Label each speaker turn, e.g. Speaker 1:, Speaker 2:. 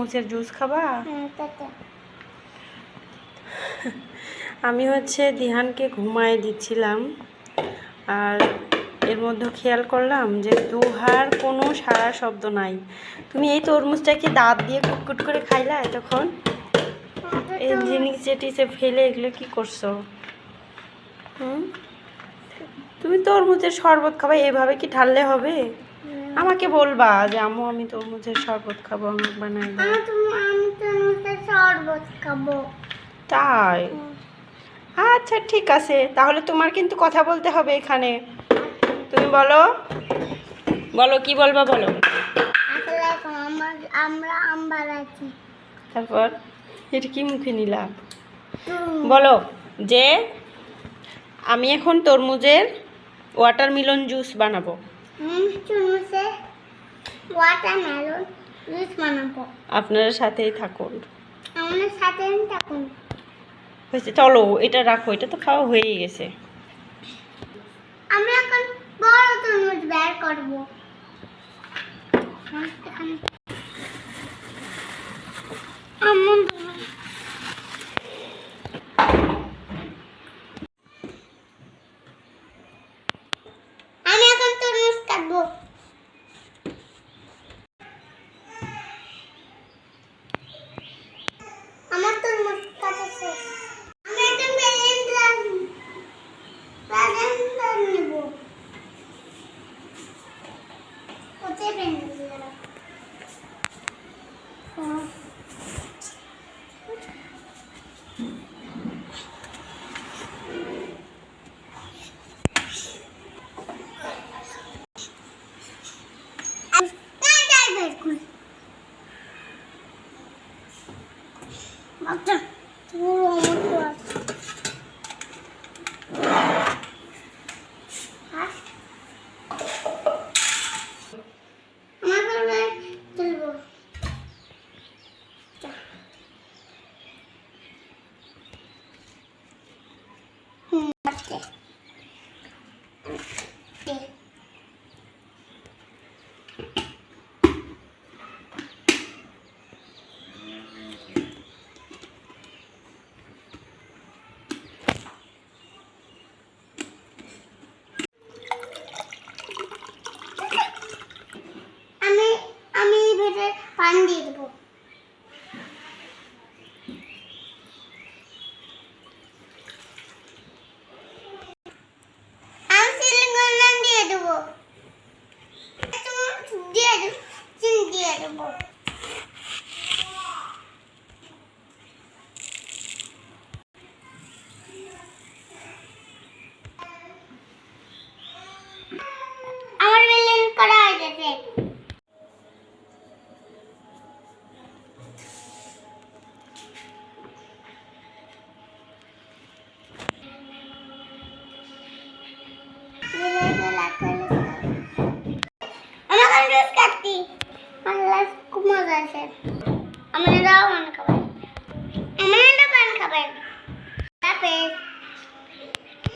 Speaker 1: তরমুজের জুস খাবা? আমি হচ্ছে দিহানকে ঘুমায় দিচ্ছিলাম, আর এর মধ্যে খেয়াল করলাম যে দুহার কোনো সারা শব্দ নাই। তুমি এই তরমুজটা কি দাঁত দিয়ে কুটকুট করে খাইলা এতক্ষণ? এই জিনিস যেটিসে ফেলে এগুলো কি করছো? তুমি তরমুজের শরবত খাবা, এভাবে কি ঢাললে হবে? আমাকে বলবা যে আম্মু আমি তরমুজের শরবত খাবো, আমাকে বানাই দাও।
Speaker 2: আমি তরমুজের শরবত খাবো।
Speaker 1: তাই? আচ্ছা ঠিক আছে, তাহলে তোমার কিন্তু কথা বলতে হবে এখানে। তুমি বলো, বলো কি বলবা বলো।
Speaker 2: আমরা আম বানাচ্ছি।
Speaker 1: তারপর এটা কি মুখে নিলাম? বলো যে আমি এখন তরমুজের ওয়াটারমেলন জুস বানাবো।
Speaker 2: তরমুজের ওয়াটারমেলন জুস বানাবো।
Speaker 1: আপনারা সাথেই থাকুন,
Speaker 2: আমাদের সাথেই থাকুন।
Speaker 1: হয়েছে, চলো এটা রাখো, এটা তো খাওয়া হয়েই গেছে।
Speaker 2: আমরা এখন বড় তরমুজ বের করবো। আমি এখন তরমুজ কাটবো। আমার তরমুজ কাটা শেষ। আমি একটা ব্লেন্ডার নেব। কোথায় ব্লেন্ডার? আচ্ছা পুরো মতো আছে। আমার ঘরে তুলবো। আচ্ছা আমি ভেতরে পানি দিয়ে দেবো। আমি সিলিকন দিয়ে দেবো। চিনি দিয়ে দেবো। আমার ব্লেন্ড করা হয়ে গেছে। আমার জুস খাচ্ছি, আমার খুব মজা আছে। আমার দাও পান খাবেন, আমার পান খাবেন।